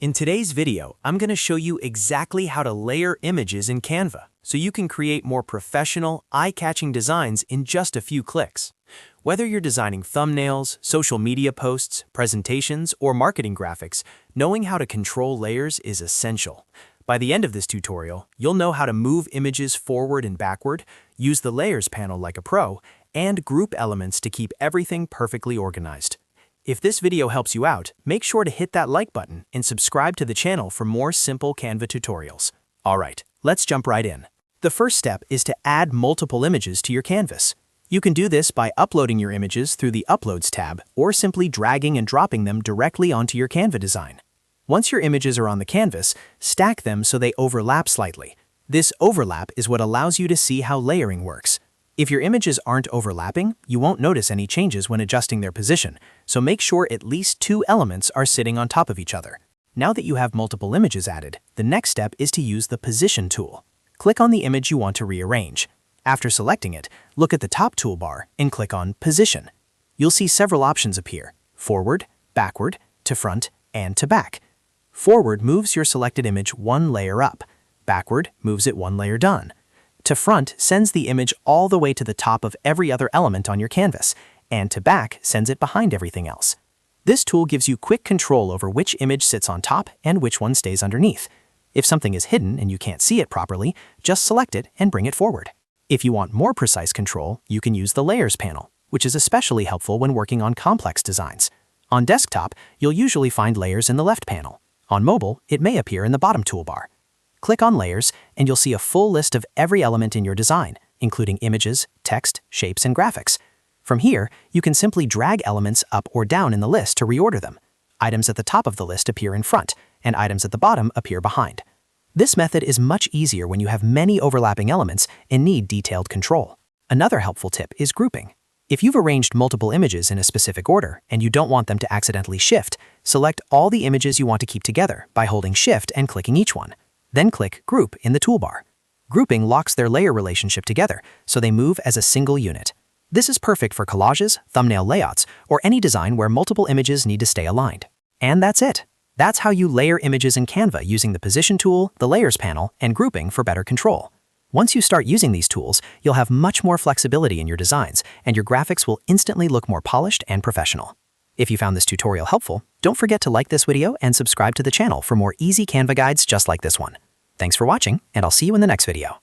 In today's video, I'm going to show you exactly how to layer images in Canva so you can create more professional, eye-catching designs in just a few clicks. Whether you're designing thumbnails, social media posts, presentations, or marketing graphics, knowing how to control layers is essential. By the end of this tutorial, you'll know how to move images forward and backward, use the Layers panel like a pro, and group elements to keep everything perfectly organized. If this video helps you out, make sure to hit that like button and subscribe to the channel for more simple Canva tutorials. Alright, let's jump right in. The first step is to add multiple images to your canvas. You can do this by uploading your images through the Uploads tab or simply dragging and dropping them directly onto your Canva design. Once your images are on the canvas, stack them so they overlap slightly. This overlap is what allows you to see how layering works. If your images aren't overlapping, you won't notice any changes when adjusting their position, so make sure at least two elements are sitting on top of each other. Now that you have multiple images added, the next step is to use the Position tool. Click on the image you want to rearrange. After selecting it, look at the top toolbar and click on Position. You'll see several options appear: forward, backward, to front, and to back. Forward moves your selected image one layer up. Backward moves it one layer down. To front sends the image all the way to the top of every other element on your canvas, and to back sends it behind everything else. This tool gives you quick control over which image sits on top and which one stays underneath. If something is hidden and you can't see it properly, just select it and bring it forward. If you want more precise control, you can use the Layers panel, which is especially helpful when working on complex designs. On desktop, you'll usually find layers in the left panel. On mobile, it may appear in the bottom toolbar. Click on Layers, and you'll see a full list of every element in your design, including images, text, shapes, and graphics. From here, you can simply drag elements up or down in the list to reorder them. Items at the top of the list appear in front, and items at the bottom appear behind. This method is much easier when you have many overlapping elements and need detailed control. Another helpful tip is grouping. If you've arranged multiple images in a specific order and you don't want them to accidentally shift, select all the images you want to keep together by holding Shift and clicking each one. Then click Group in the toolbar. Grouping locks their layer relationship together, so they move as a single unit. This is perfect for collages, thumbnail layouts, or any design where multiple images need to stay aligned. And that's it. That's how you layer images in Canva using the Position tool, the Layers panel, and grouping for better control. Once you start using these tools, you'll have much more flexibility in your designs, and your graphics will instantly look more polished and professional. If you found this tutorial helpful, don't forget to like this video and subscribe to the channel for more easy Canva guides just like this one. Thanks for watching, and I'll see you in the next video.